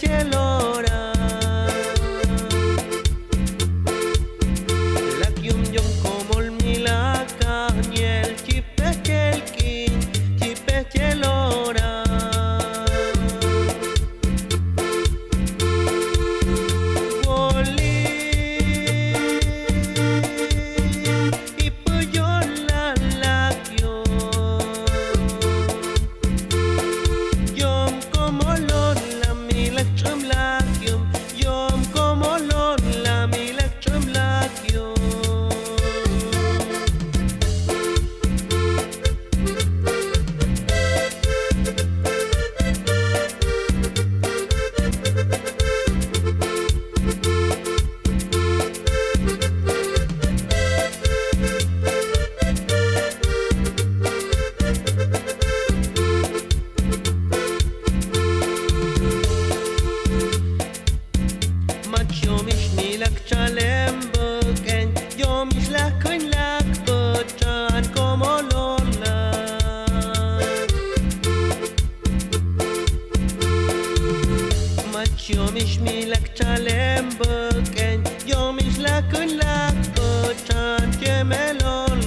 chelora la kyum yom komol milaka niel chipe chelkin chipe chelora Woli ipuyon la lakyo Yom komolon la milak chum lakyum Yom komolon la milak chum lakyum Mat yom ish nilak chalem beken Yom ish lakun lak bachan komolon la Mat yom ish milak chalem beken Yom ish lakun lak bachan kemelon